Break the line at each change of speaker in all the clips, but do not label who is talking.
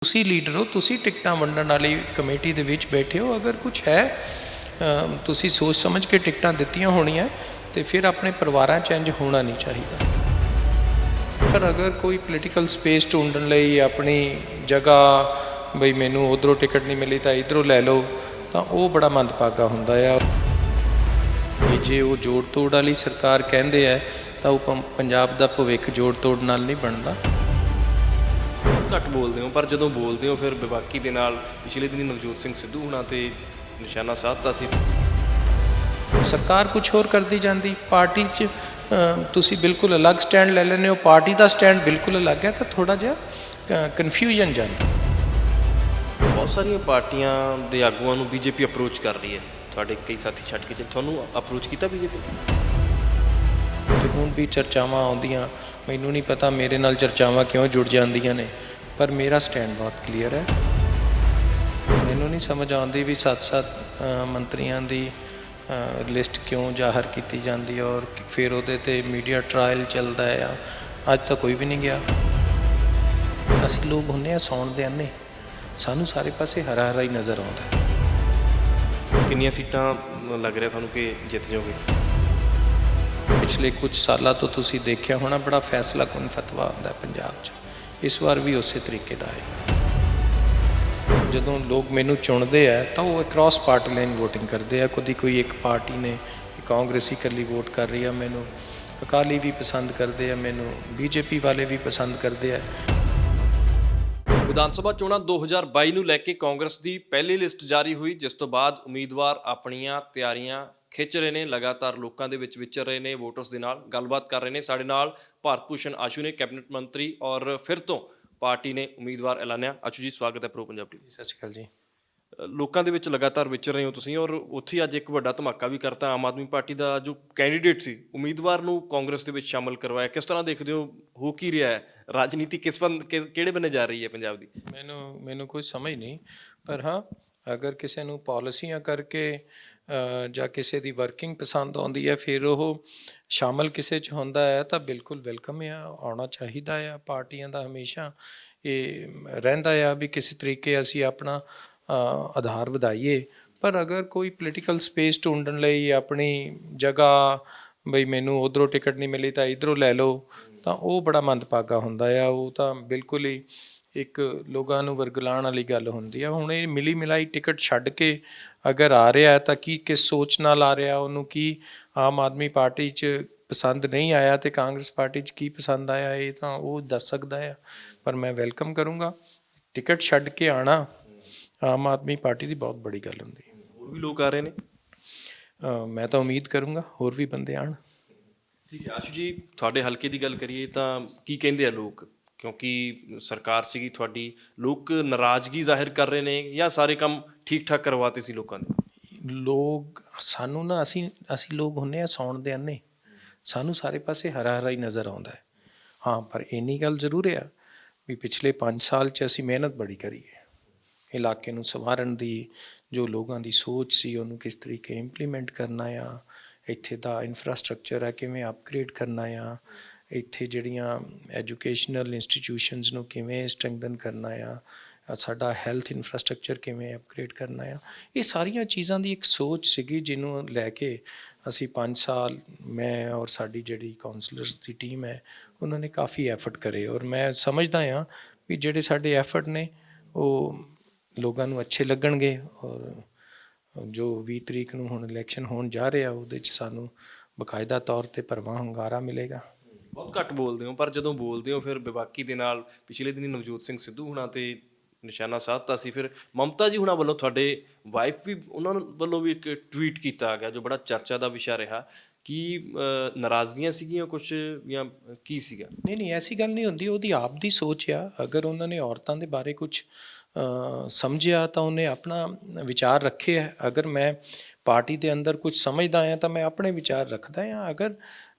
ਤੁਸੀਂ ਲੀਡਰ ਹੋ, ਤੁਸੀਂ ਟਿਕਟਾਂ ਵੰਡਣ ਵਾਲੀ ਕਮੇਟੀ ਦੇ ਵਿੱਚ ਬੈਠੇ ਹੋ। ਅਗਰ ਕੁਝ ਹੈ ਤੁਸੀਂ ਸੋਚ ਸਮਝ ਕੇ ਟਿਕਟਾਂ ਦਿੱਤੀਆਂ ਹੋਣੀਆਂ ਤੇ ਫਿਰ ਆਪਣੇ ਪਰਿਵਾਰਾਂ 'ਚ ਇੰਝ ਹੋਣਾ ਨਹੀਂ ਚਾਹੀਦਾ। ਪਰ ਅਗਰ ਕੋਈ ਪੋਲੀਟੀਕਲ ਸਪੇਸ ਢੂੰਡਣ ਲਈ ਆਪਣੀ ਜਗ੍ਹਾ ਬਈ ਮੈਨੂੰ ਉਧਰੋਂ ਟਿਕਟ ਨਹੀਂ ਮਿਲੀ ਤਾਂ ਇੱਧਰੋਂ ਲੈ ਲਓ, ਤਾਂ ਉਹ ਬੜਾ ਮੰਦਭਾਗਾ ਹੁੰਦਾ ਆ। ਜੇ ਉਹ ਜੋੜ ਤੋੜ ਵਾਲੀ ਸਰਕਾਰ ਕਹਿੰਦੇ ਆ ਤਾਂ ਉਹ ਪੰਜਾਬ ਦਾ ਭਵਿੱਖ ਜੋੜ ਤੋੜ ਨਾਲ ਨਹੀਂ ਬਣਦਾ।
ਘੱਟ ਬੋਲਦੇ ਹੋ, ਪਰ ਜਦੋਂ ਬੋਲਦੇ ਹੋ ਫਿਰ ਬੇਬਾਕੀ ਦੇ ਨਾਲ ਪਿਛਲੇ ਦਿਨੀ ਨਵਜੋਤ ਸਿੰਘ ਸਿੱਧੂ ਹੁਣਾਂ ਤੇ ਨਿਸ਼ਾਨਾ ਸਾਧਤਾ ਸੀ।
ਸਰਕਾਰ ਕੁਝ ਹੋਰ ਕਰਦੀ ਜਾਂਦੀ, ਪਾਰਟੀ 'ਚ ਤੁਸੀਂ ਬਿਲਕੁਲ ਅਲੱਗ ਸਟੈਂਡ ਲੈ ਲੈਂਦੇ ਹੋ, ਪਾਰਟੀ ਦਾ ਸਟੈਂਡ ਬਿਲਕੁਲ ਅਲੱਗ ਹੈ, ਤਾਂ ਥੋੜ੍ਹਾ ਜਿਹਾ ਕਨਫਿਊਜ਼ਨ ਜਾਂਦਾ।
ਬਹੁਤ ਸਾਰੀਆਂ ਪਾਰਟੀਆਂ ਦੇ ਆਗੂਆਂ ਨੂੰ ਬੀਜੇਪੀ ਅਪਰੋਚ ਕਰ ਰਹੀ ਹੈ, ਤੁਹਾਡੇ ਕਈ ਸਾਥੀ ਛੱਡ ਕੇ ਤੁਹਾਨੂੰ ਅਪਰੋਚ ਕੀਤਾ ਬੀਜੇਪੀ?
ਹੁਣ ਵੀ ਚਰਚਾਵਾਂ ਆਉਂਦੀਆਂ, ਮੈਨੂੰ ਨਹੀਂ ਪਤਾ ਮੇਰੇ ਨਾਲ ਚਰਚਾਵਾਂ ਕਿਉਂ ਜੁੜ ਜਾਂਦੀਆਂ ਨੇ, ਪਰ ਮੇਰਾ ਸਟੈਂਡ ਬਹੁਤ ਕਲੀਅਰ ਹੈ। ਮੈਨੂੰ ਨਹੀਂ ਸਮਝ ਆਉਂਦੀ ਵੀ 7 ਮੰਤਰੀਆਂ ਦੀ ਲਿਸਟ ਕਿਉਂ ਜ਼ਾਹਰ ਕੀਤੀ ਜਾਂਦੀ ਹੈ ਔਰ ਫਿਰ ਉਹਦੇ 'ਤੇ ਮੀਡੀਆ ਟਰਾਇਲ ਚੱਲਦਾ ਆ। ਅੱਜ ਤਾਂ ਕੋਈ ਵੀ ਨਹੀਂ ਗਿਆ। ਅਸੀਂ ਲੋਕ ਹੁੰਦੇ ਹਾਂ ਸੌਣ ਦੇ ਅੰਨੇ, ਸਾਨੂੰ ਸਾਰੇ ਪਾਸੇ ਹਰਾ ਹਰਾ ਹੀ ਨਜ਼ਰ ਆਉਂਦਾ।
ਕਿੰਨੀਆਂ ਸੀਟਾਂ ਲੱਗ ਰਿਹਾ ਤੁਹਾਨੂੰ ਕਿ ਜਿੱਤ ਜਾਓਗੇ?
ਪਿਛਲੇ ਕੁਝ ਸਾਲਾਂ ਤੋਂ ਤੁਸੀਂ ਦੇਖਿਆ ਹੋਣਾ ਬੜਾ ਫੈਸਲਾ ਕੁਨ ਫਤਵਾ ਆਉਂਦਾ ਪੰਜਾਬ 'ਚ। ਇਸ ਵਾਰ ਵੀ ਉਸੇ ਤਰੀਕੇ ਦਾ ਆਏਗਾ। ਜਦੋਂ ਲੋਕ ਮੈਨੂੰ ਚੁਣਦੇ ਆ ਤਾਂ ਉਹ ਅਕ੍ਰੋਸ ਪਾਰਟੀ ਲਾਈਨ ਵੋਟਿੰਗ ਕਰਦੇ ਆ। ਕਦੀ ਕੋਈ ਇੱਕ ਪਾਰਟੀ ਨੇ ਕਾਂਗਰਸੀ ਇਕੱਲੀ ਵੋਟ ਕਰ ਰਹੀ ਆ, ਮੈਨੂੰ ਅਕਾਲੀ ਵੀ ਪਸੰਦ ਕਰਦੇ ਆ, ਮੈਨੂੰ ਬੀਜੇਪੀ ਵਾਲੇ ਵੀ ਪਸੰਦ ਕਰਦੇ ਆ।
ਵਿਧਾਨ ਸਭਾ ਚੋਣਾਂ 2022 ਨੂੰ ਲੈ ਕੇ ਕਾਂਗਰਸ ਦੀ ਪਹਿਲੀ ਲਿਸਟ ਜਾਰੀ ਹੋਈ, ਜਿਸ ਤੋਂ ਬਾਅਦ ਉਮੀਦਵਾਰ ਆਪਣੀਆਂ ਤਿਆਰੀਆਂ ਖਿੱਚ ਰਹੇ ਨੇ, ਲਗਾਤਾਰ ਲੋਕਾਂ ਦੇ ਵਿੱਚ ਵਿਚਰ ਰਹੇ ਨੇ, ਵੋਟਰਸ ਦੇ ਨਾਲ ਗੱਲਬਾਤ ਕਰ ਰਹੇ ਨੇ। ਸਾਡੇ ਨਾਲ ਭਾਰਤ ਭੂਸ਼ਣ ਆਸ਼ੂ ਨੇ, ਕੈਬਨਿਟ ਮੰਤਰੀ, ਔਰ ਫਿਰ ਤੋਂ ਪਾਰਟੀ ਨੇ ਉਮੀਦਵਾਰ ਐਲਾਨਿਆ। ਆਸ਼ੂ ਜੀ, ਸਵਾਗਤ ਹੈ ਪ੍ਰੋ ਪੰਜਾਬ ਟੀਵੀ।
ਸਤਿ ਸ਼੍ਰੀ ਅਕਾਲ ਜੀ।
ਲੋਕਾਂ ਦੇ ਵਿੱਚ ਲਗਾਤਾਰ ਵਿਚਰ ਰਹੇ ਹੋ ਤੁਸੀਂ, ਔਰ ਉੱਥੇ ਅੱਜ ਇੱਕ ਵੱਡਾ ਧਮਾਕਾ ਵੀ ਕਰਤਾ। ਆਮ ਆਦਮੀ ਪਾਰਟੀ ਦਾ ਜੋ ਕੈਂਡੀਡੇਟ ਸੀ, ਉਮੀਦਵਾਰ ਨੂੰ ਕਾਂਗਰਸ ਦੇ ਵਿੱਚ ਸ਼ਾਮਲ ਕਰਵਾਇਆ। ਕਿਸ ਤਰ੍ਹਾਂ ਦੇਖਦੇ ਹੋ ਕੀ ਰਿਹਾ ਹੈ ਰਾਜਨੀਤੀ, ਕਿਹੜੇ ਬੰਨੇ ਜਾ ਰਹੀ ਹੈ ਪੰਜਾਬ ਦੀ?
ਮੈਨੂੰ ਕੋਈ ਸਮਝ ਨਹੀਂ, ਪਰ ਹਾਂ ਅਗਰ ਕਿਸੇ ਨੂੰ ਪਾਲਿਸੀਆਂ ਕਰਕੇ ਜਾਂ ਕਿਸੇ ਦੀ ਵਰਕਿੰਗ ਪਸੰਦ ਆਉਂਦੀ ਹੈ, ਫਿਰ ਉਹ ਸ਼ਾਮਲ ਕਿਸੇ 'ਚ ਹੁੰਦਾ ਹੈ ਤਾਂ ਬਿਲਕੁਲ ਵੈਲਕਮ ਆ, ਆਉਣਾ ਚਾਹੀਦਾ ਆ। ਪਾਰਟੀਆਂ ਦਾ ਹਮੇਸ਼ਾ ਇਹ ਰਹਿੰਦਾ ਆ ਵੀ ਕਿਸੇ ਤਰੀਕੇ ਅਸੀਂ ਆਪਣਾ ਆਧਾਰ ਵਧਾਈਏ। ਪਰ ਅਗਰ ਕੋਈ ਪੋਲੀਟੀਕਲ ਸਪੇਸ ਢੂੰਡਣ ਲਈ ਆਪਣੀ ਜਗ੍ਹਾ ਬਈ ਮੈਨੂੰ ਉੱਧਰੋਂ ਟਿਕਟ ਨਹੀਂ ਮਿਲੀ ਤਾਂ ਇੱਧਰੋਂ ਲੈ ਲਓ, ਤਾਂ ਉਹ ਬੜਾ ਮੰਦਭਾਗਾ ਹੁੰਦਾ ਆ। ਉਹ ਤਾਂ ਬਿਲਕੁਲ ਹੀ ਇੱਕ ਲੋਕਾਂ ਨੂੰ ਵਰਗਲਾਉਣ ਵਾਲੀ ਗੱਲ ਹੁੰਦੀ ਆ। ਹੁਣ ਇਹ ਮਿਲੀ ਮਿਲਾਈ ਟਿਕਟ ਛੱਡ ਕੇ ਅਗਰ ਆ ਰਿਹਾ ਤਾਂ ਕਿਸ ਸੋਚ ਨਾਲ ਆ ਰਿਹਾ, ਉਹਨੂੰ ਕੀ ਆਮ ਆਦਮੀ ਪਾਰਟੀ 'ਚ ਪਸੰਦ ਨਹੀਂ ਆਇਆ ਤੇ ਕਾਂਗਰਸ ਪਾਰਟੀ 'ਚ ਕੀ ਪਸੰਦ ਆਇਆ, ਇਹ ਤਾਂ ਉਹ ਦੱਸ ਸਕਦਾ ਆ। ਪਰ ਮੈਂ ਵੈਲਕਮ ਕਰੂੰਗਾ। ਟਿਕਟ ਛੱਡ ਕੇ ਆਉਣਾ ਆਮ ਆਦਮੀ ਪਾਰਟੀ ਦੀ ਬਹੁਤ ਬੜੀ ਗੱਲ ਹੁੰਦੀ।
ਹੋਰ ਵੀ ਲੋਕ ਆ ਰਹੇ ਨੇ?
ਮੈਂ ਤਾਂ ਉਮੀਦ ਕਰੂੰਗਾ ਹੋਰ ਵੀ ਬੰਦੇ ਆਉਣ।
ਠੀਕ ਹੈ ਆਸ਼ੂ ਜੀ, ਤੁਹਾਡੇ ਹਲਕੇ ਦੀ ਗੱਲ ਕਰੀਏ ਤਾਂ ਕੀ ਕਹਿੰਦੇ ਆ ਲੋਕ? ਕਿਉਂਕਿ ਸਰਕਾਰ ਸੀਗੀ ਤੁਹਾਡੀ, ਲੋਕ ਨਾਰਾਜ਼ਗੀ ਜ਼ਾਹਿਰ ਕਰ ਰਹੇ ਨੇ ਜਾਂ ਸਾਰੇ ਕੰਮ ਠੀਕ ਠਾਕ ਕਰਵਾਤੇ ਸੀ ਲੋਕਾਂ ਨੇ?
ਲੋਕ ਸਾਨੂੰ ਨਾ ਅਸੀਂ ਲੋਕ ਹੁੰਦੇ ਹਾਂ ਸੌਣ ਦੇ ਅੰਨੇ, ਸਾਨੂੰ ਸਾਰੇ ਪਾਸੇ ਹਰਾ ਹਰਾ ਹੀ ਨਜ਼ਰ ਆਉਂਦਾ ਹੈ। ਹਾਂ, ਪਰ ਇੰਨੀ ਗੱਲ ਜ਼ਰੂਰ ਆ ਵੀ ਪਿਛਲੇ 5 ਸਾਲ 'ਚ ਅਸੀਂ ਮਿਹਨਤ ਬੜੀ ਕਰੀ ਹੈ ਇਲਾਕੇ ਨੂੰ ਸੰਵਾਰਨ ਦੀ। ਜੋ ਲੋਕਾਂ ਦੀ ਸੋਚ ਸੀ ਉਹਨੂੰ ਕਿਸ ਤਰੀਕੇ ਇੰਪਲੀਮੈਂਟ ਕਰਨਾ ਆ, ਇੱਥੇ ਦਾ ਇਨਫਰਾਸਟਰਕਚਰ ਹੈ ਕਿਵੇਂ ਅਪਗ੍ਰੇਡ ਕਰਨਾ ਆ, ਇੱਥੇ ਜਿਹੜੀਆਂ ਐਜੂਕੇਸ਼ਨਲ ਇੰਸਟੀਟਿਊਸ਼ਨਸ ਨੂੰ ਕਿਵੇਂ ਸਟਰੈਂਥਨ ਕਰਨਾ ਆ, ਸਾਡਾ ਹੈਲਥ ਇਨਫਰਾਸਟਰਕਚਰ ਕਿਵੇਂ ਅਪਗ੍ਰੇਡ ਕਰਨਾ ਆ। ਇਹ ਸਾਰੀਆਂ ਚੀਜ਼ਾਂ ਦੀ ਇੱਕ ਸੋਚ ਸੀਗੀ ਜਿਹਨੂੰ ਲੈ ਕੇ ਅਸੀਂ 5 ਸਾਲ, ਮੈਂ ਔਰ ਸਾਡੀ ਜਿਹੜੀ ਕਾਉਂਸਲਰਸ ਦੀ ਟੀਮ ਹੈ, ਉਹਨਾਂ ਨੇ ਕਾਫੀ ਐਫਰਟ ਕਰੇ। ਔਰ ਮੈਂ ਸਮਝਦਾ ਹਾਂ ਵੀ ਜਿਹੜੇ ਸਾਡੇ ਐਫਰਟ ਨੇ ਉਹ ਲੋਕਾਂ ਨੂੰ ਅੱਛੇ ਲੱਗਣਗੇ। ਔਰ ਜੋ 20 ਤਰੀਕ ਨੂੰ ਹੁਣ ਇਲੈਕਸ਼ਨ ਹੋਣ ਜਾ ਰਿਹਾ, ਉਹਦੇ 'ਚ ਸਾਨੂੰ ਬਾਕਾਇਦਾ ਤੌਰ 'ਤੇ ਭਰਵਾਂ ਹੁੰਗਾਰਾ ਮਿਲੇਗਾ।
ਬਹੁਤ ਘੱਟ ਬੋਲਦੇ ਹੋ, ਪਰ ਜਦੋਂ ਬੋਲਦੇ ਹੋ ਫਿਰ ਬੇਬਾਕੀ ਦੇ ਨਾਲ ਪਿਛਲੇ ਦਿਨੀ ਨਵਜੋਤ ਸਿੰਘ ਸਿੱਧੂ ਹੁਣਾਂ ਤੇ ਨਿਸ਼ਾਨਾ ਸਾਧਤਾ ਸੀ। ਫਿਰ ਮਮਤਾ ਜੀ ਹੁਣਾਂ ਵੱਲੋਂ, ਤੁਹਾਡੇ ਵਾਈਫ ਵੀ, ਉਹਨਾਂ ਵੱਲੋਂ ਵੀ ਇੱਕ ਟਵੀਟ ਕੀਤਾ ਗਿਆ ਜੋ ਬੜਾ ਚਰਚਾ ਦਾ ਵਿਸ਼ਾ ਰਿਹਾ। ਕੀ ਨਾਰਾਜ਼ਗੀਆਂ ਸੀਗੀਆਂ ਕੁਛ ਜਾਂ ਕੀ ਸੀਗਾ?
ਨਹੀਂ, ਐਸੀ ਗੱਲ ਨਹੀਂ ਹੁੰਦੀ। ਉਹਦੀ ਆਪ ਦੀ ਸੋਚ ਆ। ਅਗਰ ਉਹਨਾਂ ਨੇ ਔਰਤਾਂ ਦੇ ਬਾਰੇ ਕੁਛ ਸਮਝਿਆ ਤਾਂ ਉਹਨੇ ਆਪਣਾ ਵਿਚਾਰ ਰੱਖੇ ਹੈ। ਅਗਰ ਮੈਂ ਪਾਰਟੀ ਦੇ ਅੰਦਰ ਕੁਝ ਸਮਝਦਾ ਹਾਂ ਤਾਂ ਮੈਂ ਆਪਣੇ ਵਿਚਾਰ ਰੱਖਦਾ ਹਾਂ। ਅਗਰ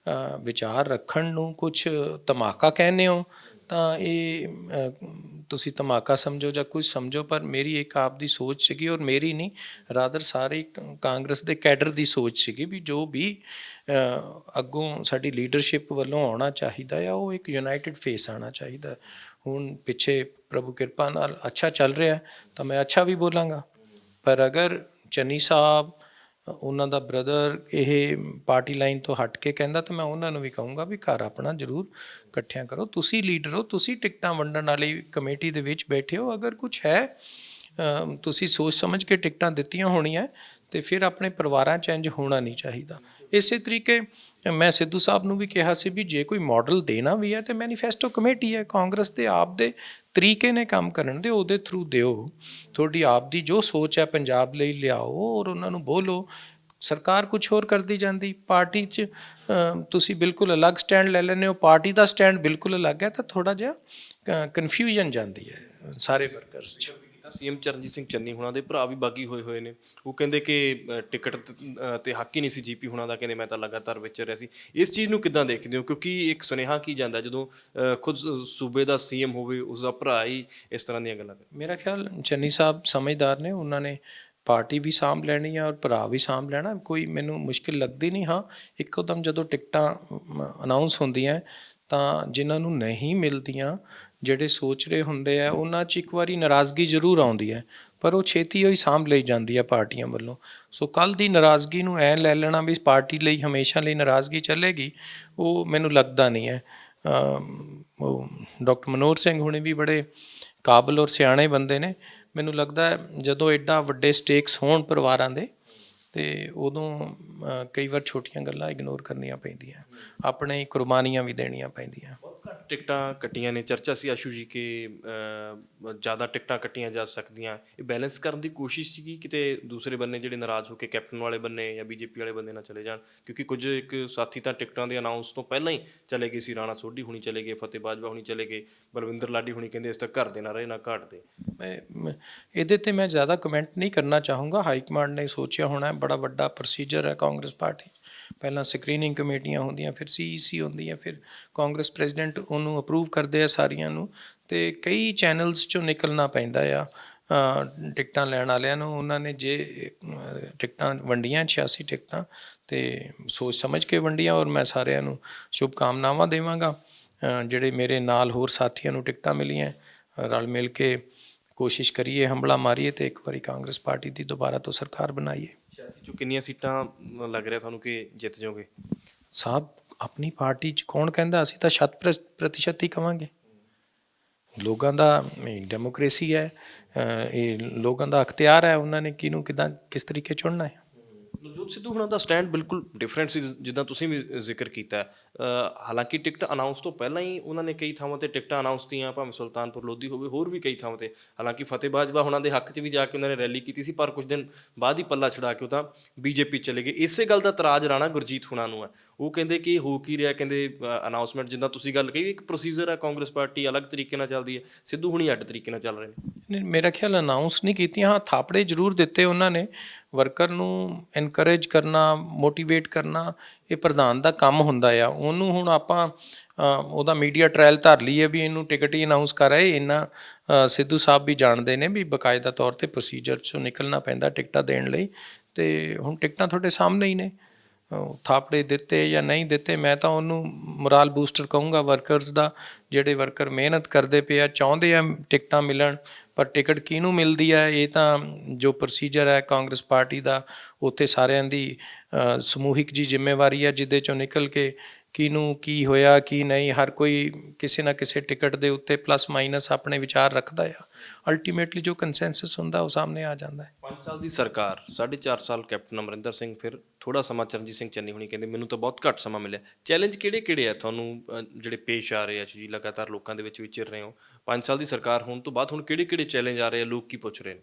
ਵਿਚਾਰ ਰੱਖਣ ਨੂੰ ਕੁਛ ਧਮਾਕਾ ਕਹਿੰਦੇ ਹੋ ਤਾਂ ਇਹ ਤੁਸੀਂ ਧਮਾਕਾ ਸਮਝੋ ਜਾਂ ਕੁਝ ਸਮਝੋ, ਪਰ ਮੇਰੀ ਇੱਕ ਆਪ ਦੀ ਸੋਚ ਸੀਗੀ। ਔਰ ਮੇਰੀ ਨਹੀਂ, ਰਾਦਰ ਸਾਰੇ ਕਾਂਗਰਸ ਦੇ ਕੈਡਰ ਦੀ ਸੋਚ ਸੀਗੀ ਵੀ ਜੋ ਵੀ ਅੱਗੋਂ ਸਾਡੀ ਲੀਡਰਸ਼ਿਪ ਵੱਲੋਂ ਆਉਣਾ ਚਾਹੀਦਾ ਆ, ਉਹ ਇੱਕ ਯੂਨਾਈਟਿਡ ਫੇਸ ਆਉਣਾ ਚਾਹੀਦਾ। ਹੁਣ ਪਿੱਛੇ ਪ੍ਰਭੂ ਕਿਰਪਾ ਨਾਲ ਅੱਛਾ ਚੱਲ ਰਿਹਾ ਤਾਂ ਮੈਂ ਅੱਛਾ ਵੀ ਬੋਲਾਂਗਾ, ਪਰ ਅਗਰ ਚੰਨੀ ਸਾਹਿਬ ਉਹਨਾਂ ਦਾ ਬ੍ਰਦਰ ਇਹ ਪਾਰਟੀ ਲਾਈਨ ਤੋਂ ਹਟ ਕੇ ਕਹਿੰਦਾ ਤਾਂ ਮੈਂ ਉਹਨਾਂ ਨੂੰ ਵੀ ਕਹੂੰਗਾ ਵੀ ਘਰ ਆਪਣਾ ਜ਼ਰੂਰ ਇਕੱਠਿਆਂ ਕਰੋ। ਤੁਸੀਂ ਲੀਡਰ ਹੋ, ਤੁਸੀਂ ਟਿਕਟਾਂ ਵੰਡਣ ਵਾਲੀ ਕਮੇਟੀ ਦੇ ਵਿੱਚ ਬੈਠੇ ਹੋ, ਅਗਰ ਕੁਝ ਹੈ ਤੁਸੀਂ ਸੋਚ ਸਮਝ ਕੇ ਟਿਕਟਾਂ ਦਿੱਤੀਆਂ ਹੋਣੀਆਂ ਤੇ ਫਿਰ ਆਪਣੇ ਪਰਿਵਾਰਾਂ 'ਚ ਇੰਝ ਹੋਣਾ ਨਹੀਂ ਚਾਹੀਦਾ। ਇਸੇ ਤਰੀਕੇ ਮੈਂ ਸਿੱਧੂ ਸਾਹਿਬ ਨੂੰ ਵੀ ਕਿਹਾ ਸੀ ਵੀ ਜੇ ਕੋਈ ਮਾਡਲ ਦੇਣਾ ਵੀ ਹੈ ਤੇ ਮੈਨੀਫੈਸਟੋ ਕਮੇਟੀ ਹੈ, ਕਾਂਗਰਸ ਦੇ ਆਪ ਦੇ ਤਰੀਕੇ ਨੇ ਕੰਮ ਕਰਨ ਦੇ, ਉਹਦੇ ਥਰੂ ਦਿਓ। ਤੁਹਾਡੀ ਆਪ ਦੀ ਜੋ ਸੋਚ ਹੈ ਪੰਜਾਬ ਲਈ ਲਿਆਓ ਔਰ ਉਹਨਾਂ ਨੂੰ ਬੋਲੋ। ਸਰਕਾਰ ਕੁਝ ਹੋਰ ਕਰਦੀ ਜਾਂਦੀ, ਪਾਰਟੀ 'ਚ ਤੁਸੀਂ ਬਿਲਕੁਲ ਅਲੱਗ ਸਟੈਂਡ ਲੈ ਲੈਂਦੇ ਹੋ, ਪਾਰਟੀ ਦਾ ਸਟੈਂਡ ਬਿਲਕੁਲ ਅਲੱਗ ਹੈ ਤਾਂ ਥੋੜ੍ਹਾ ਜਿਹਾ ਕਨਫਿਊਜ਼ਨ ਜਾਂਦੀ ਹੈ ਸਾਰੇ ਵਰਕਰਸ 'ਚ।
ਸੀਐਮ ਚਰਨਜੀਤ ਸਿੰਘ ਚੰਨੀ ਹੁਣਾਂ ਦੇ ਭਰਾ ਵੀ ਬਾਗੀ ਹੋਏ ਨੇ, ਉਹ ਕਹਿੰਦੇ ਕਿ ਟਿਕਟ ਤੇ ਹੱਕ ਹੀ ਨਹੀਂ ਸੀ ਜੀਪੀ ਹੁਣਾਂ ਦਾ, ਕਹਿੰਦੇ ਮੈਂ ਤਾਂ ਲਗਾਤਾਰ ਵਿਚ ਰਿਹਾ ਸੀ। ਇਸ ਚੀਜ਼ ਨੂੰ ਕਿੱਦਾਂ ਦੇਖਦੇ ਹੋ, ਕਿਉਂਕਿ ਇੱਕ ਸੁਨੇਹਾ ਕੀ ਜਾਂਦਾ ਜਦੋਂ ਖੁਦ ਸੂਬੇ ਦਾ ਸੀਐਮ ਹੋਵੇ ਉਸ ਦਾ ਭਰਾ ਹੀ ਇਸ ਤਰ੍ਹਾਂ ਦੀਆਂ ਗੱਲਾਂ ਕਰੇ।
ਮੇਰਾ ਖਿਆਲ ਚੰਨੀ ਸਾਹਿਬ ਸਮਝਦਾਰ ਨੇ, ਉਹਨਾਂ ਨੇ ਪਾਰਟੀ ਵੀ ਸਾਂਭ ਲੈਣੀ ਹੈ ਔਰ ਭਰਾ ਵੀ ਸਾਂਭ ਲੈਣਾ, ਕੋਈ ਮੈਨੂੰ ਮੁਸ਼ਕਿਲ ਲੱਗਦੀ ਨਹੀਂ। ਹਾਂ, ਇੱਕੋਦਮ ਜਦੋਂ ਟਿਕਟਾਂ ਅਨਾਊਂਸ ਹੁੰਦੀਆਂ ਤਾਂ ਜਿਨ੍ਹਾਂ ਨੂੰ ਨਹੀਂ ਮਿਲਦੀਆਂ, ਜਿਹੜੇ ਸੋਚ ਰਹੇ ਹੁੰਦੇ ਆ, ਉਹਨਾਂ 'ਚ ਇੱਕ ਵਾਰੀ ਨਾਰਾਜ਼ਗੀ ਜ਼ਰੂਰ ਆਉਂਦੀ ਹੈ, ਪਰ ਉਹ ਛੇਤੀ ਹੋਈ ਸਾਂਭ ਲਈ ਜਾਂਦੀ ਹੈ ਪਾਰਟੀਆਂ ਵੱਲੋਂ। ਸੋ ਕੱਲ੍ਹ ਦੀ ਨਾਰਾਜ਼ਗੀ ਨੂੰ ਐਂ ਲੈ ਲੈਣਾ ਵੀ ਪਾਰਟੀ ਲਈ ਹਮੇਸ਼ਾ ਲਈ ਨਾਰਾਜ਼ਗੀ ਚੱਲੇਗੀ, ਉਹ ਮੈਨੂੰ ਲੱਗਦਾ ਨਹੀਂ ਹੈ। ਉਹ ਡਾਕਟਰ ਮਨੋਹਰ ਸਿੰਘ ਹੁਣੇ ਵੀ ਬੜੇ ਕਾਬਲ ਔਰ ਸਿਆਣੇ ਬੰਦੇ ਨੇ। ਮੈਨੂੰ ਲੱਗਦਾ ਜਦੋਂ ਐਡਾ ਵੱਡੇ ਸਟੇਕਸ ਹੋਣ ਪਰਿਵਾਰਾਂ ਦੇ ਅਤੇ ਉਦੋਂ ਕਈ ਵਾਰ ਛੋਟੀਆਂ ਗੱਲਾਂ ਇਗਨੋਰ ਕਰਨੀਆਂ ਪੈਂਦੀਆਂ, ਆਪਣੇ ਕੁਰਬਾਨੀਆਂ ਵੀ ਦੇਣੀਆਂ ਪੈਂਦੀਆਂ।
ਘੱਟ ਟਿਕਟਾਂ ਕੱਟੀਆਂ ਨੇ, ਚਰਚਾ ਸੀ ਆਸ਼ੂ ਜੀ ਕਿ ਜ਼ਿਆਦਾ ਟਿਕਟਾਂ ਕੱਟੀਆਂ ਜਾ ਸਕਦੀਆਂ, ਇਹ ਬੈਲੈਂਸ ਕਰਨ ਦੀ ਕੋਸ਼ਿਸ਼ ਸੀਗੀ ਕਿਤੇ ਦੂਸਰੇ ਬੰਨੇ ਜਿਹੜੇ ਨਾਰਾਜ਼ ਹੋ ਕੇ ਕੈਪਟਨ ਵਾਲੇ ਬੰਨੇ ਜਾਂ ਬੀਜੇਪੀ ਵਾਲੇ ਬੰਦੇ ਨਾ ਚਲੇ ਜਾਣ, ਕਿਉਂਕਿ ਕੁਝ ਇੱਕ ਸਾਥੀ ਤਾਂ ਟਿਕਟਾਂ ਦੇ ਅਨਾਊਂਸ ਤੋਂ ਪਹਿਲਾਂ ਹੀ ਚਲੇ ਗਏ ਸੀ, ਰਾਣਾ ਸੋਢੀ ਹੁਣੀ ਚਲੇ ਗਏ, ਫਤਿਹ ਬਾਜਵਾ ਹੁਣੀ ਚਲੇ ਗਏ, ਬਲਵਿੰਦਰ ਲਾਡੀ ਹੁਣੀ ਕਹਿੰਦੇ ਇਸ ਤੱਕ ਘਰ ਦੇ ਨਾ ਰਹੇ ਨਾ ਘਾਟ ਦੇ।
ਮੈਂ ਇਹਦੇ 'ਤੇ ਮੈਂ ਜ਼ਿਆਦਾ ਕਮੈਂਟ ਨਹੀਂ ਕਰਨਾ ਚਾਹੂੰਗਾ। ਹਾਈ ਕਮਾਂਡ ਨੇ ਸੋਚਿਆ ਹੋਣਾ, ਬੜਾ ਵੱਡਾ ਪ੍ਰੋਸੀਜਰ ਹੈ ਕਾਂਗਰਸ ਪਾਰਟੀ। ਪਹਿਲਾਂ ਸਕਰੀਨਿੰਗ ਕਮੇਟੀਆਂ ਹੁੰਦੀਆਂ, ਫਿਰ CEC ਹੁੰਦੀ ਹੈ, ਫਿਰ ਕਾਂਗਰਸ ਪ੍ਰੈਜ਼ੀਡੈਂਟ ਉਹਨੂੰ ਅਪਰੂਵ ਕਰਦੇ ਆ ਸਾਰੀਆਂ ਨੂੰ, ਅਤੇ ਕਈ ਚੈਨਲਸ 'ਚੋਂ ਨਿਕਲਣਾ ਪੈਂਦਾ ਆ ਟਿਕਟਾਂ ਲੈਣ ਵਾਲਿਆਂ ਨੂੰ। ਉਹਨਾਂ ਨੇ ਜੇ ਟਿਕਟਾਂ ਵੰਡੀਆਂ 86 ਟਿਕਟਾਂ ਅਤੇ ਸੋਚ ਸਮਝ ਕੇ ਵੰਡੀਆਂ, ਔਰ ਮੈਂ ਸਾਰਿਆਂ ਨੂੰ ਸ਼ੁਭਕਾਮਨਾਵਾਂ ਦੇਵਾਂਗਾ। ਜਿਹੜੇ ਮੇਰੇ ਨਾਲ ਹੋਰ ਸਾਥੀਆਂ ਨੂੰ ਟਿਕਟਾਂ ਮਿਲੀਆਂ, ਰਲ ਮਿਲ ਕੇ ਕੋਸ਼ਿਸ਼ ਕਰੀਏ, ਹੰਬਲਾ ਮਾਰੀਏ ਅਤੇ ਇੱਕ ਵਾਰੀ ਕਾਂਗਰਸ ਪਾਰਟੀ ਦੀ ਦੁਬਾਰਾ ਤੋਂ ਸਰਕਾਰ ਬਣਾਈਏ।
86 ਚੋਂ ਕਿੰਨੀਆਂ ਸੀਟਾਂ ਲੱਗ ਰਿਹਾ ਤੁਹਾਨੂੰ ਕਿ ਜਿੱਤ ਜਾਓਗੇ?
ਸਾਹਿਬ, ਆਪਣੀ ਪਾਰਟੀ 'ਚ ਕੌਣ ਕਹਿੰਦਾ, ਅਸੀਂ ਤਾਂ 100% ਹੀ ਕਵਾਂਗੇ। ਲੋਕਾਂ ਦਾ ਡੈਮੋਕ੍ਰੇਸੀ ਹੈ, ਇਹ ਲੋਕਾਂ ਦਾ ਅਖਤਿਆਰ ਹੈ, ਉਹਨਾਂ ਨੇ ਕਿਹਨੂੰ ਕਿੱਦਾਂ ਕਿਸ ਤਰੀਕੇ ਚੁਣਨਾ ਹੈ।
ਨਵਜੋਤ ਸਿੱਧੂ ਹੁਣਾਂ ਦਾ ਸਟੈਂਡ ਬਿਲਕੁਲ ਡਿਫਰੈਂਟ ਸੀ, ਜਿੱਦਾਂ ਤੁਸੀਂ ਵੀ ਜ਼ਿਕਰ ਕੀਤਾ। ਹਾਲਾਂਕਿ ਟਿਕਟ ਅਨਾਊਂਸ ਤੋਂ ਪਹਿਲਾਂ ਹੀ ਉਹਨਾਂ ਨੇ ਕਈ ਥਾਵਾਂ 'ਤੇ ਟਿਕਟਾਂ ਅਨਾਊਂਸ ਤੀਆਂ, ਭਾਵੇਂ ਸੁਲਤਾਨਪੁਰ ਲੋਧੀ ਹੋਵੇ, ਹੋਰ ਵੀ ਕਈ ਥਾਵਾਂ 'ਤੇ। ਹਾਲਾਂਕਿ ਫਤਿਹ ਬਾਜਵਾ ਹੁਣਾਂ ਦੇ ਹੱਕ 'ਚ ਵੀ ਜਾ ਕੇ ਉਹਨਾਂ ਨੇ ਰੈਲੀ ਕੀਤੀ ਸੀ, ਪਰ ਕੁਝ ਦਿਨ ਬਾਅਦ ਹੀ ਪੱਲਾ ਛੁਡਾ ਕੇ ਉਹ ਤਾਂ ਬੀਜੇਪੀ ਚਲੇ ਗਏ। ਇਸੇ ਗੱਲ ਦਾ ਇਤਰਾਜ਼ ਰਾਣਾ ਗੁਰਜੀਤ ਹੁਣਾਂ ਨੂੰ ਹੈ, ਉਹ ਕਹਿੰਦੇ ਕਿ ਹੋ ਕੀ ਰਿਹਾ, ਕਹਿੰਦੇ ਅਨਾਊਂਸਮੈਂਟ ਜਿੱਦਾਂ ਤੁਸੀਂ ਗੱਲ ਕਹੀ, ਇੱਕ ਪ੍ਰੋਸੀਜਰ ਹੈ, ਕਾਂਗਰਸ ਪਾਰਟੀ ਅਲੱਗ ਤਰੀਕੇ ਨਾਲ ਚੱਲਦੀ ਹੈ, ਸਿੱਧੂ ਹੁਣੀ ਅੱਡ ਤਰੀਕੇ ਨਾਲ ਚੱਲ ਰਹੇ ਨੇ।
ਮੇਰਾ ਖਿਆਲ ਅਨਾਊਂਸ ਨਹੀਂ ਕੀਤੀਆਂ, ਹਾਂ ਥਾਪੜੇ ਜ਼ਰੂਰ ਦਿੱਤੇ ਉਹਨਾਂ ਨੇ। ਵਰਕਰ ਨੂੰ ਐਨਕਰੇਜ ਕਰਨਾ, ਮੋਟੀਵੇਟ ਕਰਨਾ, ਇਹ ਪ੍ਰਧਾਨ ਦਾ ਕੰਮ ਹੁੰਦਾ ਆ। ਉਹਨੂੰ ਹੁਣ ਆਪਾਂ ਉਹਦਾ ਮੀਡੀਆ ਟ੍ਰਾਇਲ ਧਰ ਲਈਏ ਵੀ ਇਹਨੂੰ ਟਿਕਟ ਹੀ ਅਨਾਊਂਸ ਕਰ ਆਏ, ਇੰਨਾ ਸਿੱਧੂ ਸਾਹਿਬ ਵੀ ਜਾਣਦੇ ਨੇ ਵੀ ਬਾਕਾਇਦਾ ਤੌਰ 'ਤੇ ਪ੍ਰੋਸੀਜਰ 'ਚੋਂ ਨਿਕਲਣਾ ਪੈਂਦਾ ਟਿਕਟਾਂ ਦੇਣ ਲਈ। ਅਤੇ ਹੁਣ ਟਿਕਟਾਂ ਤੁਹਾਡੇ ਸਾਹਮਣੇ ਹੀ ਨੇ, ਥਾਪੜੇ ਦਿੱਤੇ ਜਾਂ ਨਹੀਂ ਦਿੱਤੇ, ਮੈਂ ਤਾਂ ਉਹਨੂੰ ਮੋਰਾਲ ਬੂਸਟਰ ਕਹੂੰਗਾ ਵਰਕਰਸ ਦਾ। ਜਿਹੜੇ ਵਰਕਰ ਮਿਹਨਤ ਕਰਦੇ ਪਏ ਆ, ਚਾਹੁੰਦੇ ਆ ਟਿਕਟਾਂ ਮਿਲਣ, ਪਰ ਟਿਕਟ ਕਿਹਨੂੰ ਮਿਲਦੀ ਹੈ, ਇਹ ਤਾਂ ਜੋ ਪ੍ਰੋਸੀਜਰ ਹੈ ਕਾਂਗਰਸ ਪਾਰਟੀ ਦਾ, ਉੱਥੇ ਸਾਰਿਆਂ ਦੀ ਸਮੂਹਿਕ ਜੀ ਜ਼ਿੰਮੇਵਾਰੀ ਹੈ, ਜਿਹਦੇ 'ਚੋਂ ਨਿਕਲ ਕੇ ਕਿਹਨੂੰ ਕੀ ਹੋਇਆ ਕੀ ਨਹੀਂ, ਹਰ ਕੋਈ ਕਿਸੇ ਨਾ ਕਿਸੇ ਟਿਕਟ ਦੇ ਉੱਤੇ ਪਲੱਸ ਮਾਈਨਸ ਆਪਣੇ ਵਿਚਾਰ ਰੱਖਦਾ ਆ। ਅਲਟੀਮੇਟਲੀ ਜੋ ਕੰਸੈਂਸਸ ਹੁੰਦਾ ਉਹ ਸਾਹਮਣੇ ਆ ਜਾਂਦਾ ਹੈ।
5 ਸਾਲ ਦੀ ਸਰਕਾਰ, 4.5 ਸਾਲ ਕੈਪਟਨ ਅਮਰਿੰਦਰ ਸਿੰਘ, ਫਿਰ ਥੋੜ੍ਹਾ ਸਮਾਂ ਚਰਨਜੀਤ ਸਿੰਘ ਚੰਨੀ ਹੁਣੀ ਕਹਿੰਦੇ ਮੈਨੂੰ ਤਾਂ ਬਹੁਤ ਘੱਟ ਸਮਾਂ ਮਿਲਿਆ। ਚੈਲੰਜ ਕਿਹੜੇ ਆ ਤੁਹਾਨੂੰ ਜਿਹੜੇ ਪੇਸ਼ ਆ ਰਹੇ ਆ ਜੀ, ਲਗਾਤਾਰ ਲੋਕਾਂ ਦੇ ਵਿੱਚ ਵਿਚਰ ਰਹੇ ਹੋ? 5 ਸਾਲ ਦੀ ਸਰਕਾਰ ਹੋਣ ਤੋਂ ਬਾਅਦ ਹੁਣ ਕਿਹੜੇ ਚੈਲੰਜ ਆ ਰਹੇ ਆ, ਲੋਕ ਕੀ ਪੁੱਛ ਰਹੇ ਨੇ?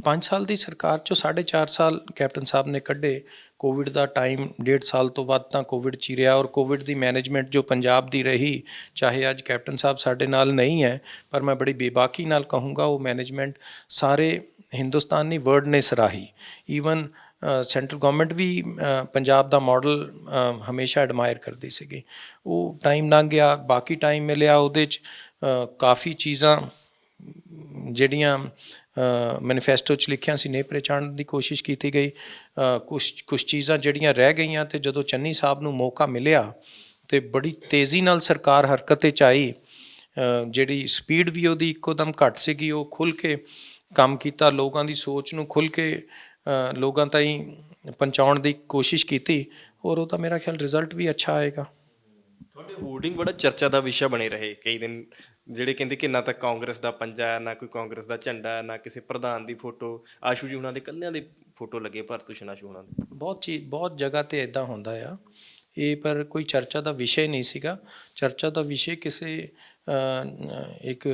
5 ਸਾਲ ਦੀ ਸਰਕਾਰ 'ਚੋਂ 4.5 ਸਾਲ ਕੈਪਟਨ ਸਾਹਿਬ ਨੇ ਕੱਢੇ। ਕੋਵਿਡ ਦਾ ਟਾਈਮ 1.5 ਸਾਲ ਤੋਂ ਵੱਧ ਤਾਂ ਕੋਵਿਡ 'ਚ ਹੀ ਰਿਹਾ, ਔਰ ਕੋਵਿਡ ਦੀ ਮੈਨੇਜਮੈਂਟ ਜੋ ਪੰਜਾਬ ਦੀ ਰਹੀ, ਚਾਹੇ ਅੱਜ ਕੈਪਟਨ ਸਾਹਿਬ ਸਾਡੇ ਨਾਲ ਨਹੀਂ ਹੈ, ਪਰ ਮੈਂ ਬੜੀ ਬੇਬਾਕੀ ਨਾਲ ਕਹੂੰਗਾ ਉਹ ਮੈਨੇਜਮੈਂਟ ਸਾਰੇ ਹਿੰਦੁਸਤਾਨ ਨੇ ਵਰਡ ਨੇ ਸਰਾਹੀ। ਈਵਨ ਸੈਂਟਰਲ ਗੌਰਮੈਂਟ ਵੀ ਪੰਜਾਬ ਦਾ ਮਾਡਲ ਹਮੇਸ਼ਾ ਐਡਮਾਇਰ ਕਰਦੀ ਸੀਗੀ। ਉਹ ਟਾਈਮ ਲੰਘ ਗਿਆ, ਬਾਕੀ ਟਾਈਮ ਮਿਲਿਆ, ਉਹਦੇ 'ਚ ਕਾਫੀ ਚੀਜ਼ਾਂ ਜਿਹੜੀਆਂ ਮੈਨੀਫੈਸਟੋ 'ਚ ਲਿਖੀਆਂ ਸੀ ਨੇਪਰੇ ਚਾੜ੍ਹਨ ਦੀ ਕੋਸ਼ਿਸ਼ ਕੀਤੀ ਗਈ। ਕੁਛ ਚੀਜ਼ਾਂ ਜਿਹੜੀਆਂ ਰਹਿ ਗਈਆਂ, ਅਤੇ ਜਦੋਂ ਚੰਨੀ ਸਾਹਿਬ ਨੂੰ ਮੌਕਾ ਮਿਲਿਆ ਅਤੇ ਬੜੀ ਤੇਜ਼ੀ ਨਾਲ ਸਰਕਾਰ ਹਰਕਤ 'ਚ ਆਈ। ਜਿਹੜੀ ਸਪੀਡ ਵੀ ਉਹਦੀ ਇੱਕੋ ਦਮ ਘੱਟ ਸੀਗੀ, ਉਹ ਖੁੱਲ੍ਹ ਕੇ ਕੰਮ ਕੀਤਾ, ਲੋਕਾਂ ਦੀ ਸੋਚ ਨੂੰ ਖੁੱਲ੍ਹ ਕੇ ਲੋਕਾਂ ਤਾਈਂ ਪਹੁੰਚਾਉਣ ਦੀ ਕੋਸ਼ਿਸ਼ ਕੀਤੀ, ਔਰ ਉਹਦਾ ਮੇਰਾ ਖਿਆਲ ਰਿਜ਼ਲਟ ਵੀ ਅੱਛਾ ਆਏਗਾ।
ਤੁਹਾਡੇ ਹੋਰਡਿੰਗ ਬੜਾ ਚਰਚਾ ਦਾ ਵਿਸ਼ਾ ਬਣੇ ਰਹੇ ਕਈ ਦਿਨ, ਜਿਹੜੇ ਕਹਿੰਦੇ ਕਿ ਨਾ ਤਾਂ ਕਾਂਗਰਸ ਦਾ ਪੰਜਾ, ਨਾ ਕੋਈ ਕਾਂਗਰਸ ਦਾ ਝੰਡਾ, ਨਾ ਕਿਸੇ ਪ੍ਰਧਾਨ ਦੀ ਫੋਟੋ, ਆਸ਼ੂ ਜੀ ਹੁਣਾਂ ਦੇ ਇਕੱਲਿਆਂ ਦੇ ਫੋਟੋ ਲੱਗੇ, ਭਰਤੂਸ਼ਨ ਆਸ਼ੂ ਹੁਣਾਂ ਦੇ।
ਬਹੁਤ ਜਗ੍ਹਾ 'ਤੇ ਇੱਦਾਂ ਹੁੰਦਾ ਆ ਇਹ, ਪਰ ਕੋਈ ਚਰਚਾ ਦਾ ਵਿਸ਼ੇ ਨਹੀਂ ਸੀਗਾ। ਚਰਚਾ ਦਾ ਵਿਸ਼ੇ ਕਿਸੇ ਇੱਕ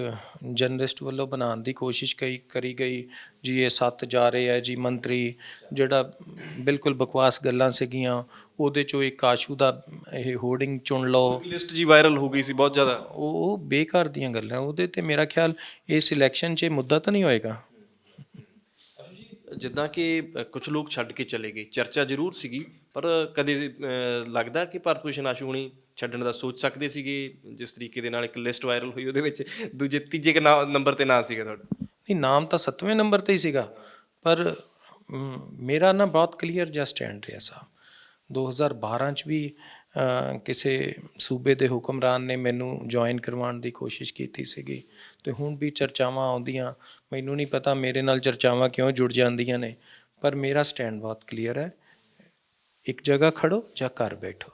ਜਰਨਲਿਸਟ ਵੱਲੋਂ ਬਣਾਉਣ ਦੀ ਕੋਸ਼ਿਸ਼ ਕਰੀ ਗਈ ਜੀ, ਇਹ 7 ਜਾ ਰਹੇ ਹੈ ਜੀ ਮੰਤਰੀ, ਜਿਹੜਾ ਬਿਲਕੁਲ ਬਕਵਾਸ ਗੱਲਾਂ ਸੀਗੀਆਂ। ਉਹਦੇ 'ਚੋਂ ਇੱਕ ਆਸ਼ੂ ਦਾ ਇਹ ਹੋਰਡਿੰਗ ਚੁਣ ਲਓ,
ਲਿਸਟ ਜੀ ਵਾਇਰਲ ਹੋ ਗਈ ਸੀ ਬਹੁਤ ਜ਼ਿਆਦਾ।
ਉਹ ਬੇਕਾਰ ਦੀਆਂ ਗੱਲਾਂ। ਉਹਦੇ 'ਤੇ ਮੇਰਾ ਖਿਆਲ ਇਸ ਇਲੈਕਸ਼ਨ 'ਚ ਮੁੱਦਾ ਤਾਂ ਨਹੀਂ ਹੋਏਗਾ।
ਜਿੱਦਾਂ ਕਿ ਕੁਝ ਲੋਕ ਛੱਡ ਕੇ ਚਲੇ ਗਏ, ਚਰਚਾ ਜ਼ਰੂਰ ਸੀਗੀ, ਪਰ ਕਦੇ ਲੱਗਦਾ ਕਿ ਭਰਤਭੂਸ਼ਣ ਆਸ਼ੂ ਹੁਣੀ ਛੱਡਣ ਦਾ ਸੋਚ ਸਕਦੇ ਸੀਗੇ? ਜਿਸ ਤਰੀਕੇ ਦੇ ਨਾਲ ਇੱਕ ਲਿਸਟ ਵਾਇਰਲ ਹੋਈ, ਉਹਦੇ ਵਿੱਚ ਤੀਜੇ ਨੰਬਰ ਤੇ ਨਾਂ ਸੀਗਾ ਤੁਹਾਡਾ।
ਨਹੀਂ, ਨਾਮ ਤਾਂ 7ਵੇਂ ਨੰਬਰ 'ਤੇ ਹੀ ਸੀਗਾ, ਪਰ ਮੇਰਾ ਨਾ ਬਹੁਤ ਕਲੀਅਰ ਜਿਹਾ ਸਟੈਂਡ ਰਿਹਾ ਸਾਹਿਬ। 2012 'ਚ ਵੀ ਕਿਸੇ ਸੂਬੇ ਦੇ ਹੁਕਮਰਾਨ ਨੇ ਮੈਨੂੰ ਜੁਆਇਨ ਕਰਵਾਉਣ ਦੀ ਕੋਸ਼ਿਸ਼ ਕੀਤੀ ਸੀਗੀ, ਅਤੇ ਹੁਣ ਵੀ ਚਰਚਾਵਾਂ ਆਉਂਦੀਆਂ। ਮੈਨੂੰ ਨਹੀਂ ਪਤਾ ਮੇਰੇ ਨਾਲ ਚਰਚਾਵਾਂ ਕਿਉਂ ਜੁੜ ਜਾਂਦੀਆਂ ਨੇ, ਪਰ ਮੇਰਾ ਸਟੈਂਡ ਬਹੁਤ ਕਲੀਅਰ ਹੈ। ਇੱਕ ਜਗ੍ਹਾ ਖੜੋ ਜਾਂ ਘਰ ਬੈਠੋ।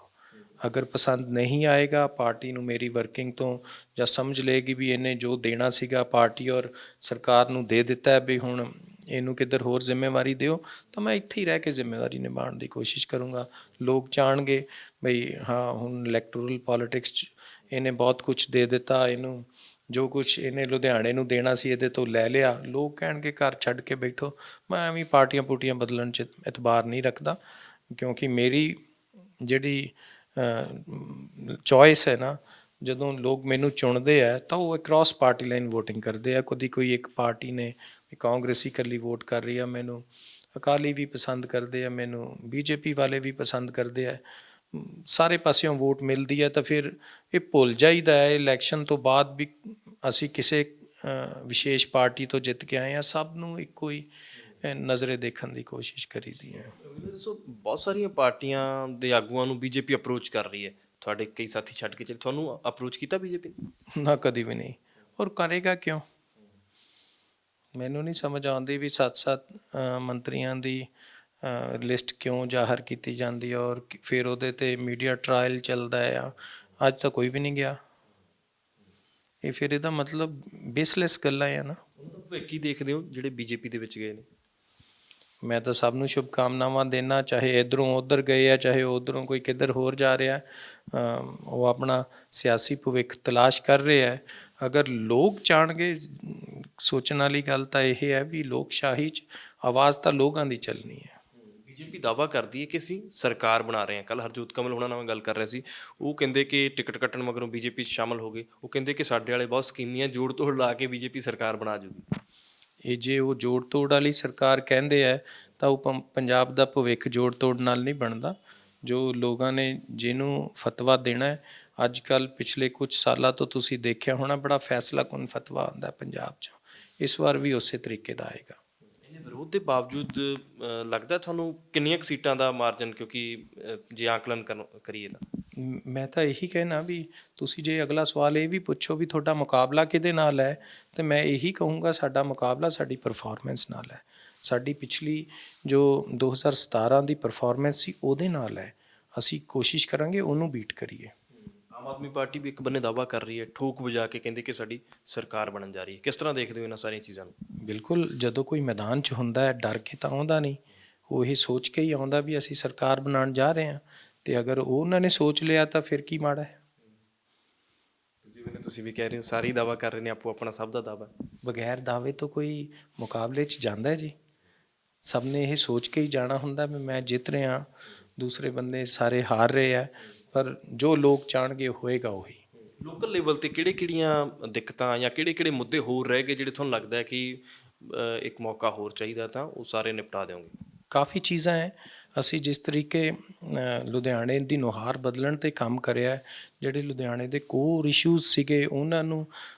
ਅਗਰ ਪਸੰਦ ਨਹੀਂ ਆਏਗਾ ਪਾਰਟੀ ਨੂੰ ਮੇਰੀ ਵਰਕਿੰਗ ਤੋਂ, ਜਾਂ ਸਮਝ ਲਏਗੀ ਵੀ ਇਹਨੇ ਜੋ ਦੇਣਾ ਸੀਗਾ ਪਾਰਟੀ ਔਰ ਸਰਕਾਰ ਨੂੰ ਦੇ ਦਿੱਤਾ ਵੀ ਹੁਣ ਇਹਨੂੰ ਕਿੱਧਰ ਹੋਰ ਜ਼ਿੰਮੇਵਾਰੀ ਦਿਓ, ਤਾਂ ਮੈਂ ਇੱਥੇ ਹੀ ਰਹਿ ਕੇ ਜ਼ਿੰਮੇਵਾਰੀ ਨਿਭਾਉਣ ਦੀ ਕੋਸ਼ਿਸ਼ ਕਰੂੰਗਾ। ਲੋਕ ਜਾਣਗੇ ਬਈ ਹਾਂ, ਹੁਣ ਇਲੈਕਟੋਰਲ ਪੋਲੀਟਿਕਸ 'ਚ ਇਹਨੇ ਬਹੁਤ ਕੁਛ ਦੇ ਦਿੱਤਾ, ਇਹਨੂੰ ਜੋ ਕੁਛ ਇਹਨੇ ਲੁਧਿਆਣੇ ਨੂੰ ਦੇਣਾ ਸੀ ਇਹਦੇ ਤੋਂ ਲੈ ਲਿਆ। ਲੋਕ ਕਹਿਣਗੇ ਘਰ ਛੱਡ ਕੇ ਬੈਠੋ। ਮੈਂ ਐਵੇਂ ਪਾਰਟੀਆਂ ਪੂਟੀਆਂ ਬਦਲਣ 'ਚ ਇਤਬਾਰ ਨਹੀਂ ਰੱਖਦਾ, ਕਿਉਂਕਿ ਮੇਰੀ ਜਿਹੜੀ ਚੋਇਸ ਹੈ ਨਾ, ਜਦੋਂ ਲੋਕ ਮੈਨੂੰ ਚੁਣਦੇ ਆ ਤਾਂ ਉਹ ਅਕ੍ਰੋਸ ਪਾਰਟੀ ਲਾਈਨ ਵੋਟਿੰਗ ਕਰਦੇ ਆ। ਕਦੀ ਕੋਈ ਇੱਕ ਪਾਰਟੀ ਨੇ ਕਾਂਗਰਸੀ ਇਕੱਲੀ ਵੋਟ ਕਰ ਰਹੀ ਆ ਮੈਨੂੰ, ਅਕਾਲੀ ਵੀ ਪਸੰਦ ਕਰਦੇ ਆ ਮੈਨੂੰ, ਬੀਜੇਪੀ ਵਾਲੇ ਵੀ ਪਸੰਦ ਕਰਦੇ ਆ, ਸਾਰੇ ਪਾਸਿਓਂ ਵੋਟ ਮਿਲਦੀ ਹੈ। ਤਾਂ ਫਿਰ ਇਹ ਭੁੱਲ ਜਾਈਦਾ ਹੈ ਇਲੈਕਸ਼ਨ ਤੋਂ ਬਾਅਦ ਵੀ ਅਸੀਂ ਕਿਸੇ ਵਿਸ਼ੇਸ਼ ਪਾਰਟੀ ਤੋਂ ਜਿੱਤ ਕੇ ਆਏ ਹਾਂ, ਸਭ ਨੂੰ ਇੱਕੋ ਹੀ ਨਜ਼ਰੇ ਦੇਖਣ ਦੀ ਕੋਸ਼ਿਸ਼ ਕਰੀਦੀ ਹੈ।
ਦੱਸੋ, ਬਹੁਤ ਸਾਰੀਆਂ ਪਾਰਟੀਆਂ ਦੇ ਆਗੂਆਂ ਨੂੰ ਬੀਜੇਪੀ ਅਪਰੋਚ ਕਰ ਰਹੀ ਹੈ, ਤੁਹਾਡੇ ਕਈ ਸਾਥੀ ਛੱਡ ਕੇ ਚਲੇ, ਤੁਹਾਨੂੰ ਅਪਰੋਚ ਕੀਤਾ ਬੀਜੇਪੀ?
ਨਾ, ਕਦੀ ਵੀ ਨਹੀਂ। ਔਰ ਕਰੇਗਾ ਕਿਉਂ? ਮੈਨੂੰ ਨਹੀਂ ਸਮਝ ਆਉਂਦੀ ਵੀ 7 ਮੰਤਰੀਆਂ ਦੀ ਲਿਸਟ ਕਿਉਂ ਜ਼ਾਹਰ ਕੀਤੀ ਜਾਂਦੀ ਹੈ ਔਰ ਫਿਰ ਉਹਦੇ 'ਤੇ ਮੀਡੀਆ ਟਰਾਇਲ ਚੱਲਦਾ ਆ। ਅੱਜ ਤਾਂ ਕੋਈ ਵੀ ਨਹੀਂ ਗਿਆ। ਇਹ ਫਿਰ ਇਹਦਾ ਮਤਲਬ ਬੇਸਲੈਸ ਗੱਲਾਂ ਆ ਨਾ।
ਭਵਿੱਖ ਕੀ ਦੇਖਦੇ ਹੋ ਜਿਹੜੇ ਬੀਜੇਪੀ ਦੇ ਵਿੱਚ ਗਏ ਨੇ?
ਮੈਂ ਤਾਂ ਸਭ ਨੂੰ ਸ਼ੁਭਕਾਮਨਾਵਾਂ ਦੇਣਾ, ਚਾਹੇ ਇੱਧਰੋਂ ਉੱਧਰ ਗਏ ਆ, ਚਾਹੇ ਉੱਧਰੋਂ ਕੋਈ ਕਿੱਧਰ ਹੋਰ ਜਾ ਰਿਹਾ। ਉਹ ਆਪਣਾ ਸਿਆਸੀ ਭਵਿੱਖ ਤਲਾਸ਼ ਕਰ ਰਹੇ ਹੈ। ਅਗਰ ਲੋਕ ਚਾਹਣਗੇ, ਸੋਚਣ ਵਾਲੀ ਗੱਲ ਤਾਂ ਇਹ ਹੈ ਵੀ ਲੋਕਸ਼ਾਹੀ 'ਚ ਆਵਾਜ਼ ਤਾਂ ਲੋਕਾਂ ਦੀ ਚੱਲਣੀ ਹੈ।
ਬੀਜੇਪੀ ਦਾਅਵਾ ਕਰਦੀ ਹੈ ਕਿ ਅਸੀਂ ਸਰਕਾਰ ਬਣਾ ਰਹੇ ਹਾਂ। ਕੱਲ੍ਹ ਹਰਜੋਤ ਕਮਲ ਹੁਣਾਂ ਨਾਲ ਮੈਂ ਗੱਲ ਕਰ ਰਿਹਾ ਸੀ, ਉਹ ਕਹਿੰਦੇ ਕਿ ਟਿਕਟ ਕੱਟਣ ਮਗਰੋਂ ਬੀਜੇਪੀ 'ਚ ਸ਼ਾਮਲ ਹੋ ਗਏ। ਉਹ ਕਹਿੰਦੇ ਕਿ ਸਾਡੇ ਵਾਲੇ ਬਹੁਤ ਸਕੀਮੀਆਂ ਜੋੜ ਤੋੜ ਲਾ ਕੇ ਬੀਜੇਪੀ ਸਰਕਾਰ ਬਣਾ ਜੂਗੀ।
ਇਹ ਜੇ ਉਹ ਜੋੜ ਤੋੜ ਵਾਲੀ ਸਰਕਾਰ ਕਹਿੰਦੇ ਹੈ ਤਾਂ ਉਹ ਪੰਜਾਬ ਦਾ ਭਵਿੱਖ ਜੋੜ ਤੋੜ ਨਾਲ ਨਹੀਂ ਬਣਦਾ। ਜੋ ਲੋਕਾਂ ਨੇ ਜਿਹਨੂੰ ਫਤਵਾ ਦੇਣਾ ਹੈ, ਅੱਜ ਕੱਲ੍ਹ ਪਿਛਲੇ ਕੁਝ ਸਾਲਾਂ ਤੋਂ ਤੁਸੀਂ ਦੇਖਿਆ ਹੋਣਾ, ਬੜਾ ਫੈਸਲਾਕੁਨ ਫਤਵਾ ਆਉਂਦਾ ਪੰਜਾਬ 'ਚੋਂ। ਇਸ ਵਾਰ ਵੀ ਉਸੇ ਤਰੀਕੇ ਦਾ ਆਏਗਾ।
ਇਹਨੇ ਵਿਰੋਧ ਦੇ ਬਾਵਜੂਦ ਲੱਗਦਾ ਤੁਹਾਨੂੰ ਕਿੰਨੀਆਂ ਕੁ ਸੀਟਾਂ ਦਾ ਮਾਰਜਨ, ਕਿਉਂਕਿ ਜੇ ਆਕਲਨ ਕਰੀਏ ਤਾਂ?
ਮੈਂ ਤਾਂ ਇਹੀ ਕਹਿਣਾ ਵੀ ਤੁਸੀਂ ਜੇ ਅਗਲਾ ਸਵਾਲ ਇਹ ਵੀ ਪੁੱਛੋ ਵੀ ਤੁਹਾਡਾ ਮੁਕਾਬਲਾ ਕਿਹਦੇ ਨਾਲ ਹੈ, ਤਾਂ ਮੈਂ ਇਹੀ ਕਹੂੰਗਾ ਸਾਡਾ ਮੁਕਾਬਲਾ ਸਾਡੀ ਪਰਫਾਰਮੈਂਸ ਨਾਲ ਹੈ। ਸਾਡੀ ਪਿਛਲੀ ਜੋ 2017 ਦੀ ਪਰਫਾਰਮੈਂਸ ਸੀ ਉਹਦੇ ਨਾਲ ਹੈ। ਅਸੀਂ ਕੋਸ਼ਿਸ਼ ਕਰਾਂਗੇ ਉਹਨੂੰ ਬੀਟ ਕਰੀਏ।
ਆਮ ਆਦਮੀ ਪਾਰਟੀ ਵੀ ਇੱਕ ਬੰਨੇ ਦਾਅਵਾ ਕਰ ਰਹੀ ਹੈ, ਠੋਕ ਵਜਾ ਕੇ ਕਹਿੰਦੇ ਕਿ ਸਾਡੀ ਸਰਕਾਰ ਬਣਨ ਜਾ ਰਹੀ ਹੈ। ਕਿਸ ਤਰ੍ਹਾਂ ਦੇਖਦੇ ਹੋ ਇਹਨਾਂ ਸਾਰੀਆਂ ਚੀਜ਼ਾਂ ਨੂੰ?
ਬਿਲਕੁਲ, ਜਦੋਂ ਕੋਈ ਮੈਦਾਨ 'ਚ ਹੁੰਦਾ ਹੈ ਡਰ ਕੇ ਤਾਂ ਆਉਂਦਾ ਨਹੀਂ, ਉਹ ਇਹ ਸੋਚ ਕੇ ਹੀ ਆਉਂਦਾ ਵੀ ਅਸੀਂ ਸਰਕਾਰ ਬਣਾਉਣ ਜਾ ਰਹੇ ਹਾਂ। ਅਤੇ ਅਗਰ ਉਹਨਾਂ ਨੇ ਸੋਚ ਲਿਆ ਤਾਂ ਫਿਰ ਕੀ ਮਾੜਾ ਹੈ?
ਜਿਵੇਂ ਤੁਸੀਂ ਵੀ ਕਹਿ ਰਹੇ ਹੋ, ਸਾਰੇ ਹੀ ਦਾਅਵਾ ਕਰ ਰਹੇ ਨੇ, ਆਪੋ ਆਪਣਾ ਸਭ ਦਾ ਦਾਅਵਾ।
ਬਗੈਰ ਦਾਅਵੇ ਤੋਂ ਕੋਈ ਮੁਕਾਬਲੇ 'ਚ ਜਾਂਦਾ ਹੈ ਜੀ? ਸਭ ਨੇ ਇਹ ਸੋਚ ਕੇ ਹੀ ਜਾਣਾ ਹੁੰਦਾ ਵੀ ਮੈਂ ਜਿੱਤ ਰਿਹਾ, ਦੂਸਰੇ ਬੰਦੇ ਸਾਰੇ ਹਾਰ ਰਹੇ ਆ। ਪਰ ਜੋ ਲੋਕ ਚਾਹਣਗੇ ਹੋਏਗਾ ਉਹੀ।
ਲੋਕਲ ਲੈਵਲ 'ਤੇ ਕਿਹੜੀਆਂ ਦਿੱਕਤਾਂ ਜਾਂ ਕਿਹੜੇ ਮੁੱਦੇ ਹੋਰ ਰਹਿ ਗਏ ਜਿਹੜੇ ਤੁਹਾਨੂੰ ਲੱਗਦਾ ਹੈ ਕਿ ਇੱਕ ਮੌਕਾ ਹੋਰ ਚਾਹੀਦਾ ਤਾਂ ਉਹ ਸਾਰੇ ਨਿਪਟਾ ਦਿਓਗੇ?
ਕਾਫੀ ਚੀਜ਼ਾਂ ਹੈ। ਅਸੀਂ ਜਿਸ ਤਰੀਕੇ ਲੁਧਿਆਣੇ ਦੀ ਨੁਹਾਰ ਬਦਲਣ 'ਤੇ ਕੰਮ ਕਰਿਆ, ਜਿਹੜੇ ਲੁਧਿਆਣੇ ਦੇ ਕੋਰ ਇਸ਼ੂਜ਼ ਸੀਗੇ ਉਹਨਾਂ ਨੂੰ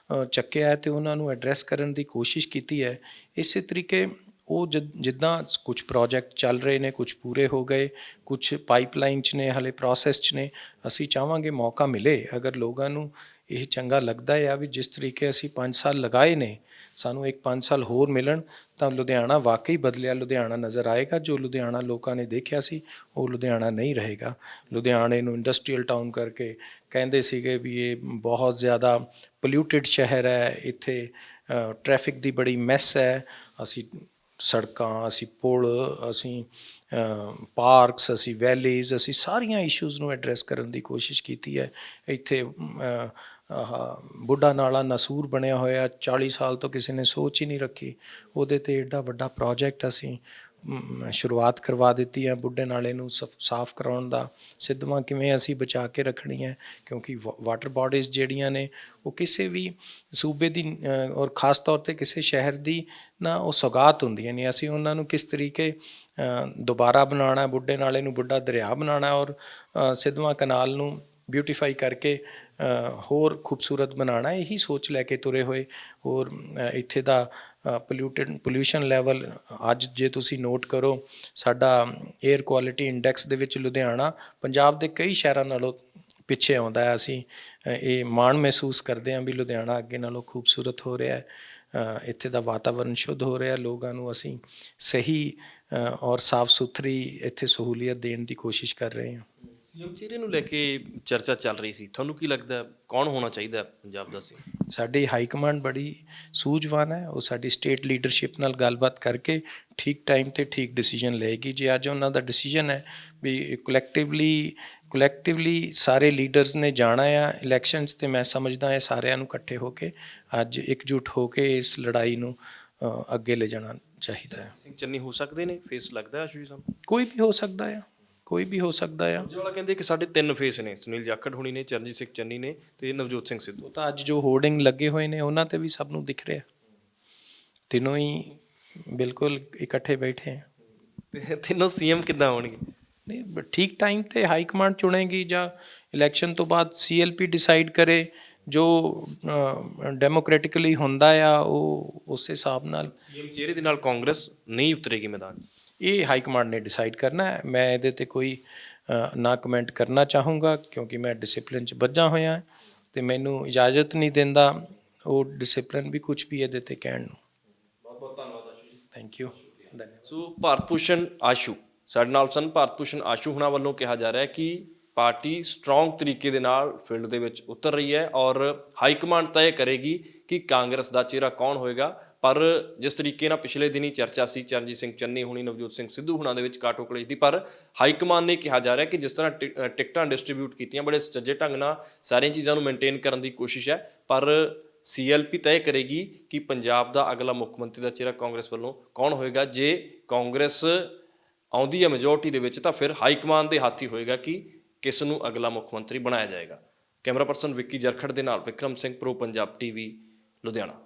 ਚੱਕਿਆ ਅਤੇ ਉਹਨਾਂ ਨੂੰ ਐਡਰੈਸ ਕਰਨ ਦੀ ਕੋਸ਼ਿਸ਼ ਕੀਤੀ ਹੈ। ਇਸੇ ਤਰੀਕੇ ਉਹ ਜਿੱਦਾਂ ਕੁਛ ਪ੍ਰੋਜੈਕਟ ਚੱਲ ਰਹੇ ਨੇ, ਕੁਛ ਪੂਰੇ ਹੋ ਗਏ, ਕੁਛ ਪਾਈਪਲਾਈਨ 'ਚ ਨੇ, ਹਾਲੇ ਪ੍ਰੋਸੈਸ 'ਚ ਨੇ। ਅਸੀਂ ਚਾਹਾਂਗੇ ਮੌਕਾ ਮਿਲੇ, ਅਗਰ ਲੋਕਾਂ ਨੂੰ ਇਹ ਚੰਗਾ ਲੱਗਦਾ ਆ ਵੀ ਜਿਸ ਤਰੀਕੇ ਅਸੀਂ 5 ਸਾਲ ਲਗਾਏ ਨੇ, ਸਾਨੂੰ ਇੱਕ 5 ਸਾਲ ਹੋਰ ਮਿਲਣ ਤਾਂ ਲੁਧਿਆਣਾ ਵਾਕਈ ਬਦਲਿਆ ਲੁਧਿਆਣਾ ਨਜ਼ਰ ਆਏਗਾ। ਜੋ ਲੁਧਿਆਣਾ ਲੋਕਾਂ ਨੇ ਦੇਖਿਆ ਸੀ ਉਹ ਲੁਧਿਆਣਾ ਨਹੀਂ ਰਹੇਗਾ। ਲੁਧਿਆਣੇ ਨੂੰ ਇੰਡਸਟਰੀਅਲ ਟਾਊਨ ਕਰਕੇ ਕਹਿੰਦੇ ਸੀਗੇ ਵੀ ਇਹ ਬਹੁਤ ਜ਼ਿਆਦਾ ਪੋਲਿਊਟਿਡ ਸ਼ਹਿਰ ਹੈ, ਇੱਥੇ ਟ੍ਰੈਫਿਕ ਦੀ ਬੜੀ ਮੈਸ ਹੈ। ਅਸੀਂ ਸੜਕਾਂ, ਅਸੀਂ ਪੁਲ, ਅਸੀਂ ਪਾਰਕਸ, ਅਸੀਂ ਵੈਲੀਜ਼, ਅਸੀਂ ਸਾਰੀਆਂ ਇਸ਼ੂਜ਼ ਨੂੰ ਐਡਰੈਸ ਕਰਨ ਦੀ ਕੋਸ਼ਿਸ਼ ਕੀਤੀ ਹੈ। ਇੱਥੇ ਬੁੱਢਾ ਨਾਲਾ ਨਸੂਰ ਬਣਿਆ ਹੋਇਆ, 40 ਸਾਲ ਤੋਂ ਕਿਸੇ ਨੇ ਸੋਚ ਹੀ ਨਹੀਂ ਰੱਖੀ। ਉਹਦੇ 'ਤੇ ਐਡਾ ਵੱਡਾ ਪ੍ਰੋਜੈਕਟ ਅਸੀਂ ਸ਼ੁਰੂਆਤ ਕਰਵਾ ਦਿੱਤੀ ਹੈ ਬੁੱਢੇ ਨਾਲੇ ਨੂੰ ਸਾਫ਼ ਕਰਾਉਣ ਦਾ। ਸਿੱਧਵਾਂ ਕਿਵੇਂ ਅਸੀਂ ਬਚਾ ਕੇ ਰੱਖਣੀ ਹੈ, ਕਿਉਂਕਿ ਵਾਟਰ ਬਾਡੀਜ਼ ਜਿਹੜੀਆਂ ਨੇ ਉਹ ਕਿਸੇ ਵੀ ਸੂਬੇ ਦੀ ਔਰ ਖ਼ਾਸ ਤੌਰ 'ਤੇ ਕਿਸੇ ਸ਼ਹਿਰ ਦੀ ਨਾ ਉਹ ਸੌਗਾਤ ਹੁੰਦੀਆਂ ਨੇ। ਅਸੀਂ ਉਹਨਾਂ ਨੂੰ ਕਿਸ ਤਰੀਕੇ ਦੁਬਾਰਾ ਬਣਾਉਣਾ, ਬੁੱਢੇ ਨਾਲੇ ਨੂੰ ਬੁੱਢਾ ਦਰਿਆ ਬਣਾਉਣਾ ਔਰ ਸਿੱਧਵਾਂ ਕਨਾਲ ਨੂੰ ਬਿਊਟੀਫਾਈ ਕਰਕੇ ਹੋਰ ਖੂਬਸੂਰਤ ਬਣਾਉਣਾ, ਇਹੀ ਸੋਚ ਲੈ ਕੇ ਤੁਰੇ ਹੋਏ। ਔਰ ਇੱਥੇ ਦਾ ਪੋਲਿਊਸ਼ਨ ਲੈਵਲ ਅੱਜ ਜੇ ਤੁਸੀਂ ਨੋਟ ਕਰੋ, ਸਾਡਾ ਏਅਰ ਕੁਆਲਿਟੀ ਇੰਡੈਕਸ ਦੇ ਵਿੱਚ ਲੁਧਿਆਣਾ ਪੰਜਾਬ ਦੇ ਕਈ ਸ਼ਹਿਰਾਂ ਨਾਲੋਂ ਪਿੱਛੇ ਆਉਂਦਾ ਹੈ। ਅਸੀਂ ਇਹ ਮਾਣ ਮਹਿਸੂਸ ਕਰਦੇ ਹਾਂ ਵੀ ਲੁਧਿਆਣਾ ਅੱਗੇ ਨਾਲੋਂ ਖੂਬਸੂਰਤ ਹੋ ਰਿਹਾ ਹੈ। ਇੱਥੇ ਦਾ ਵਾਤਾਵਰਨ ਸ਼ੁੱਧ ਹੋ ਰਿਹਾ, ਲੋਕਾਂ ਨੂੰ ਅਸੀਂ ਸਹੀ ਔਰ ਸਾਫ਼ ਸੁਥਰੀ ਇੱਥੇ ਸਹੂਲੀਅਤ ਦੇਣ ਦੀ ਕੋਸ਼ਿਸ਼ ਕਰ ਰਹੇ ਹਾਂ।
ਸੀਐਮ ਚਿਹਰੇ ਨੂੰ ਲੈ ਕੇ ਚਰਚਾ ਚੱਲ ਰਹੀ ਸੀ, ਤੁਹਾਨੂੰ ਕੀ ਲੱਗਦਾ ਕੌਣ ਹੋਣਾ ਚਾਹੀਦਾ ਪੰਜਾਬ ਦਾ ਸੀ?
ਸਾਡੀ ਹਾਈ ਕਮਾਂਡ ਬੜੀ ਸੂਝਵਾਨ ਹੈ, ਉਹ ਸਾਡੀ ਸਟੇਟ ਲੀਡਰਸ਼ਿਪ ਨਾਲ ਗੱਲਬਾਤ ਕਰਕੇ ਠੀਕ ਟਾਈਮ 'ਤੇ ਠੀਕ ਡਿਸੀਜਨ ਲਏਗੀ। ਜੇ ਅੱਜ ਉਹਨਾਂ ਦਾ ਡਿਸੀਜਨ ਹੈ ਵੀ ਕੁਲੈਕਟਿਵਲੀ ਸਾਰੇ ਲੀਡਰਸ ਨੇ ਜਾਣਾ ਆ ਇਲੈਕਸ਼ਨਸ, ਤੇ ਮੈਂ ਸਮਝਦਾ ਇਹ ਸਾਰਿਆਂ ਨੂੰ ਇਕੱਠੇ ਹੋ ਕੇ ਅੱਜ ਇਕਜੁੱਟ ਹੋ ਕੇ ਇਸ ਲੜਾਈ ਨੂੰ ਅੱਗੇ ਲੈ ਜਾਣਾ ਚਾਹੀਦਾ ਹੈ।
ਸਿੰਘ ਚੰਨੀ ਹੋ ਸਕਦੇ ਨੇ ਫੇਸ, ਲੱਗਦਾ ਆਸ਼ੂਸ਼ ਸਾਹਿਬ?
ਕੋਈ ਵੀ ਹੋ ਸਕਦਾ ਆ, ਕੋਈ ਵੀ ਹੋ ਸਕਦਾ ਆ।
ਜਿਹੜਾ ਕਹਿੰਦੇ ਕਿ ਸਾਡੇ 3 ਫੇਸ ਨੇ, ਸੁਨੀਲ ਜਾਖੜ ਹੋਣੀ ਨੇ, ਚਰਨਜੀਤ ਸਿੰਘ ਚੰਨੀ ਨੇ ਤੇ ਨਵਜੋਤ ਸਿੰਘ ਸਿੱਧੂ।
ਉਹ ਤਾਂ ਅੱਜ ਜੋ ਹੋਰਡਿੰਗ ਲੱਗੇ ਹੋਏ ਨੇ ਉਹਨਾਂ 'ਤੇ ਵੀ ਸਭ ਨੂੰ ਦਿਖ ਰਿਹਾ, ਤਿੰਨੋਂ ਹੀ ਬਿਲਕੁਲ ਇਕੱਠੇ ਬੈਠੇ ਆ।
ਤੇ ਤਿੰਨੋਂ ਸੀਐਮ ਕਿੱਦਾਂ ਹੋਣਗੇ?
ਨਹੀਂ, ਠੀਕ ਟਾਈਮ 'ਤੇ ਹਾਈ ਕਮਾਂਡ ਚੁਣੇਗੀ ਜਾਂ ਇਲੈਕਸ਼ਨ ਤੋਂ ਬਾਅਦ CLP ਡਿਸਾਈਡ ਕਰੇ, ਜੋ ਡੈਮੋਕ੍ਰੈਟਿਕਲੀ ਹੁੰਦਾ ਆ ਉਹ ਉਸੇ ਹਿਸਾਬ ਨਾਲ।
ਸੀਐਮ ਚਿਹਰੇ ਦੇ ਨਾਲ ਕਾਂਗਰਸ ਨਹੀਂ ਉਤਰੇਗੀ ਮੈਦਾਨ?
ਇਹ ਹਾਈ ਕਮਾਂਡ ਨੇ ਡਿਸਾਈਡ ਕਰਨਾ ਹੈ। ਮੈਂ ਇਹਦੇ 'ਤੇ ਕੋਈ ਨਾ ਕਮੈਂਟ ਕਰਨਾ ਚਾਹੂੰਗਾ, ਕਿਉਂਕਿ ਮੈਂ ਡਿਸਿਪਲਿਨ 'ਚ ਬੱਝਾ ਹੋਇਆ ਅਤੇ ਮੈਨੂੰ ਇਜਾਜ਼ਤ ਨਹੀਂ ਦਿੰਦਾ ਉਹ ਡਿਸਿਪਲਿਨ ਵੀ ਕੁਛ ਵੀ ਇਹਦੇ 'ਤੇ ਕਹਿਣ ਨੂੰ।
ਬਹੁਤ ਬਹੁਤ ਧੰਨਵਾਦ ਆਸ਼ੂ ਜੀ।
ਥੈਂਕ ਯੂ, ਧੰਨਵਾਦ।
ਸੋ ਭਾਰਤ ਭੂਸ਼ਣ ਆਸ਼ੂ ਸਾਡੇ ਨਾਲ ਸਨ। ਭਾਰਤ ਭੂਸ਼ਣ ਆਸ਼ੂ ਹੁਣਾਂ ਵੱਲੋਂ ਕਿਹਾ ਜਾ ਰਿਹਾ ਕਿ ਪਾਰਟੀ ਸਟਰੋਂਗ ਤਰੀਕੇ ਦੇ ਨਾਲ ਫੀਲਡ ਦੇ ਵਿੱਚ ਉਤਰ ਰਹੀ ਹੈ ਔਰ ਹਾਈ ਕਮਾਂਡ ਤੈਅ ਕਰੇਗੀ ਕਿ ਕਾਂਗਰਸ ਦਾ ਚਿਹਰਾ ਕੌਣ ਹੋਏਗਾ। ਪਰ ਜਿਸ ਤਰੀਕੇ ਨਾਲ ਪਿਛਲੇ ਦਿਨੀ ਚਰਚਾ ਸੀ ਚਰਨਜੀਤ ਸਿੰਘ ਚੰਨੀ ਹੁਣੀ, ਨਵਜੋਤ ਸਿੰਘ ਸਿੱਧੂ ਹੁਣਾਂ ਦੇ ਵਿੱਚ ਕਾਟੋ ਕਲੇਸ਼ ਦੀ, ਪਰ ਹਾਈ ਕਮਾਂਡ ਨੇ ਕਿਹਾ ਜਾ ਰਿਹਾ ਕਿ ਜਿਸ ਤਰ੍ਹਾਂ ਟਿਕਟਾਂ ਡਿਸਟਰੀਬਿਊਟ ਕੀਤੀਆਂ ਬੜੇ ਸੁਚੱਜੇ ਢੰਗ ਨਾਲ ਸਾਰੀਆਂ ਚੀਜ਼ਾਂ ਨੂੰ ਮੇਨਟੇਨ ਕਰਨ ਦੀ ਕੋਸ਼ਿਸ਼ ਹੈ, ਪਰ CLP ਤੈਅ ਕਰੇਗੀ ਕਿ ਪੰਜਾਬ ਦਾ ਅਗਲਾ ਮੁੱਖ ਮੰਤਰੀ ਦਾ ਚਿਹਰਾ ਕਾਂਗਰਸ ਵੱਲੋਂ ਕੌਣ ਹੋਏਗਾ। ਜੇ ਕਾਂਗਰਸ ਆਉਂਦੀ ਹੈ ਮੈਜੋਰਟੀ ਦੇ ਵਿੱਚ ਤਾਂ ਫਿਰ ਹਾਈ ਕਮਾਂਡ ਦੇ ਹੱਥ ਹੀ ਹੋਏਗਾ ਕਿ ਕਿਸ ਨੂੰ ਅਗਲਾ ਮੁੱਖ ਮੰਤਰੀ ਬਣਾਇਆ ਜਾਏਗਾ। ਕੈਮਰਾ ਪਰਸਨ ਵਿੱਕੀ ਜਰਖੜ ਦੇ ਨਾਲ ਵਿਕਰਮ ਸਿੰਘ, ਪ੍ਰੋ ਪੰਜਾਬ TV, ਲੁਧਿਆਣਾ।